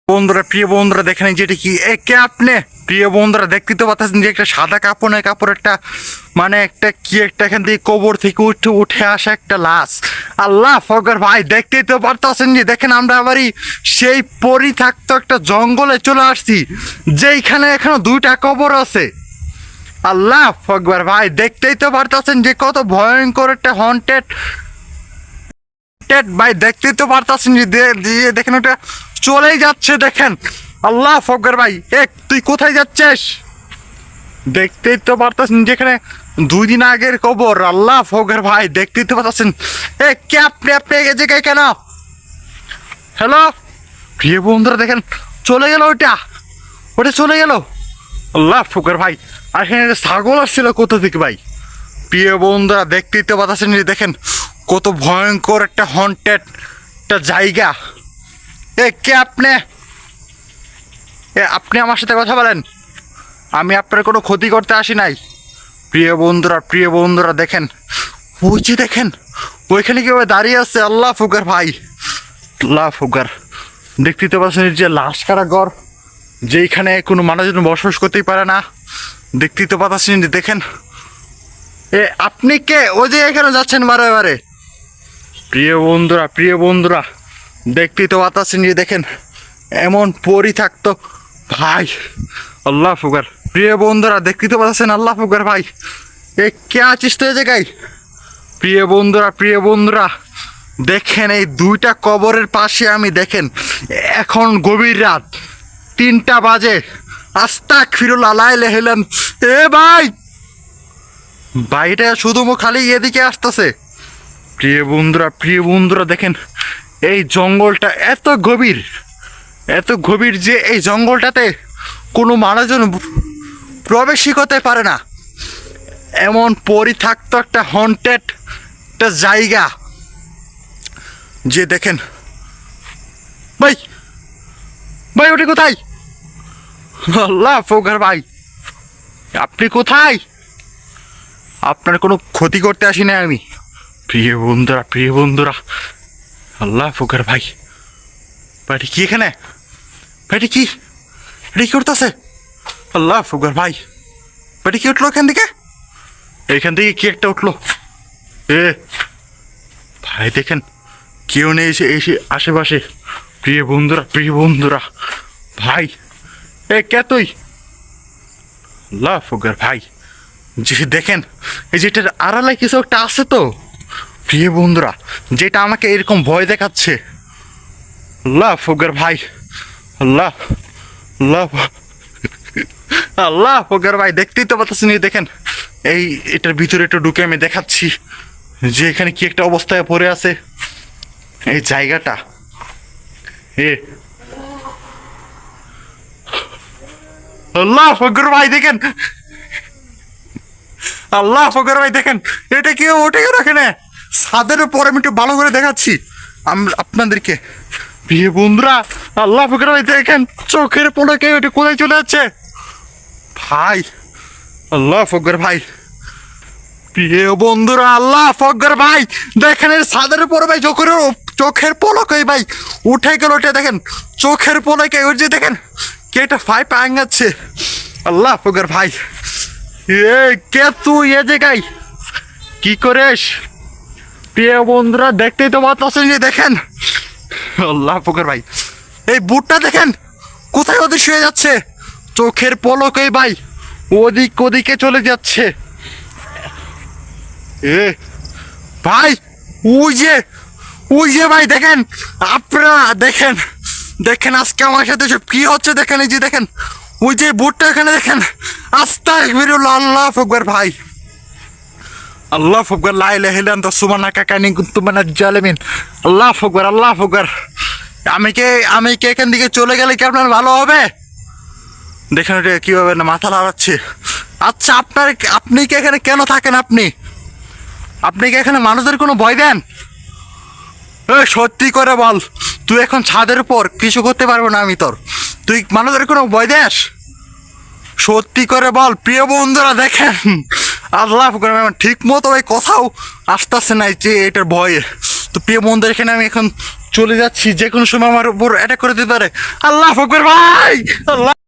বন্ধুরা, প্রিয় বন্ধুরা, দেখেন যেটা কি কে আপনি? প্রিয় বন্ধুরা, দেখতে তো পাচ্ছেন যে একটা সাদা কাপড় একটা মানে একটা কি একটা এখান থেকে কবর থেকে উঠে আসা একটা লাশ। আল্লাহ ফকর ভাই, দেখতেই তো পারতেছেন যে দেখেন আমরা আবারই সেই পরিত্যক্ত একটা জঙ্গলে চলে আসছি, যেইখানে এখনো দুইটা কবর আছে। আল্লাহ ফকর ভাই, দেখতেই তো পারতেছেন যে কত ভয়ঙ্কর একটা হন্টেড ভাই, দেখতেই তো পারতেছেন যে দেখেন ওটা চলেই যাচ্ছে। দেখেন আল্লাহ ফকর ভাই, তুই কোথায় যাচ্ছিস? দেখতেই তো পারতেছেন যেখানে 2 দিন আগের কবর। আল্লাহ ফকর ভাই, দেখতেই তো পারতেছেন। কে আপনি এই জায়গায় কেন? হ্যালো প্রিয় বন্ধুরা, দেখেন চলে গেল, ওটা চলে গেল। আল্লাহ ফকর ভাই, আর এখানে ছাগল আসছিল কোথা থেকে ভাই? প্রিয় বন্ধুরা, দেখতেই তো পাচ্ছেন যে দেখেন কত ভয়ঙ্কর একটা হন্টেড একটা জায়গা। কে আপনি? আপনি আমার সাথে কথা বলেন, আমি আপনার কোনো ক্ষতি করতে আসি নাই। প্রিয় বন্ধুরা, দেখেন ওই যে দেখেন ওইখানে কিভাবে দাঁড়িয়ে আছে। আল্লাহ ফকর ভাই, আল্লাহ ফকর, দেখতেই তো পাচ্ছেন যে লাশ কারাগার, যেইখানে কোনো মানুষজন বসবাস করতেই পারে না। দেখতেই তো পাচ্ছেন যে দেখেন আপনি কে? ওই যে এখানে যাচ্ছেন বারে বারে। প্রিয় বন্ধুরা, দেখতেই তো পাচ্ছেন যে দেখেন এমন পরি থাকতো ভাই। আল্লাহ ফকর, প্রিয় বন্ধুরা, দেখতেই তো পাচ্ছেন। আল্লাহ ফকর ভাই, কে আছিস তো এই জায়গায়? প্রিয় বন্ধুরা, দেখেন এই দুইটা কবরের পাশে আমি, দেখেন এখন গভীর রাত 3টা বাজে। আস্তাগফিরুল্লাহ লা ইলাহা ইল্লাল্লাহ। ভাই, বাইরে শুধু খালি এদিকে আসতেছে। প্রিয় বন্ধুরা, দেখেন এই জঙ্গলটা এত গভীর যে এই জঙ্গলটাতে কোনো মানুষজন প্রবেশই করতে পারে না। এমন পরিত্যক্ত একটা হন্টেড একটা জায়গা যে দেখেন। ভাই ওটা কোথায়? আল্লাহ ফকর ভাই, আপনি কোথায়? আপনার কোনো ক্ষতি করতে আসি না আমি। প্রিয় বন্ধুরা, আল্লাহ ফকর ভাই, ভাইটি কি এখানে? ভাইটি কি করতেছে? আল্লাহ ফকর ভাই, ভাইটি কি উঠলো এখান থেকে কি একটা উঠলো। ভাই দেখেন কেউ নেই এসে আশেপাশে। প্রিয় বন্ধুরা, ভাই কে তুই? আল্লাহ ফকর ভাই, যে দেখেন এই যেটার আড়ালে কিছু একটা আছে তো প্রিয় বন্ধুরা, যেটা আমাকে এরকম ভয় দেখাচ্ছে। আল্লাহ ফকর ভাই, আল্লাহ ফকর ভাই, দেখতেই তো পাচ্ছেন। দেখেন এটার ভিতরে একটু ঢুকে আমি দেখাচ্ছি যে এখানে কি একটা অবস্থায় পড়ে আছে এই জায়গাটা। আল্লাহ ফকর ভাই, দেখেন আল্লাহ ফকর ভাই, দেখেন এটা কেউ ওঠে গেল এখানে ছাদের উপর। আমি একটু ভালো করে দেখাচ্ছি আপনাদেরকে। প্রিয় বন্ধুরা, আল্লাহ ফকর ভাই, দেখেন চোখের পলকে ওটা কোথায় চলে যাচ্ছে ভাই। আল্লাহ ফকর ভাই, প্রিয় বন্ধুরা, আল্লাহ ফকর ভাই, দেখেন ছাদের উপর ভাই চোখের পলকে ভাই উঠে গেল। ওটা দেখেন চোখের পলকে ওই যে দেখেন কে একটা পাইপ আঙাচ্ছে। আল্লাহ ফকর ভাই, কে তুই এ জায়গায় কি করিস? প্রিয় বন্ধুরা, দেখতেই তো পাচ্ছেন যে দেখেন। আল্লাহ ফকর ভাই, এই বুটটা দেখেন কোথায় শুয়ে যাচ্ছে। চোখের পলকে ভাই ওদিকে চলে যাচ্ছে। ভাই ওই যে ভাই, দেখেন আপনারা দেখেন আজকে আমার সাথে সব কি হচ্ছে। দেখেন এই যে দেখেন ওই যে বুটটা এখানে দেখেন। আস্তাগফিরুল্লাহ। আল্লাহ ফকর ভাই, আল্লাহ ফকর, লা ইলাহা ইল্লাল্লাহ সুবহানাকা ইন্নী কুনতু মিনাজ জালিমিন। আল্লাহ ফকর, আমি কি এখান থেকে চলে গেলে কি আপনার ভালো হবে? দেখেন এটা কিভাবে না মাথা লাগাচ্ছে। আচ্ছা, আপনি কি এখানে কেন থাকেন? আপনি কি এখানে মানুষদের কোনো ভয় দেন? সত্যি করে বল, তুই এখন ছাদের উপর কিছু করতে পারবো না আমি তোর, তুই মানুষদের কোনো ভয় দেস? সত্যি করে বল। প্রিয় বন্ধুরা, দেখেন আল্লাহ ঠিক মতো ভাই কোথাও আসতেছে না যে এটার ভয়ে। তো প্রিয় বন্ধুরা, এখানে আমি এখন চলে যাচ্ছি, যে কোনো সময় আমার উপর অ্যাটাক করে দিতে পারে। আল্লাহ আকবার ভাই, আল্লাহ।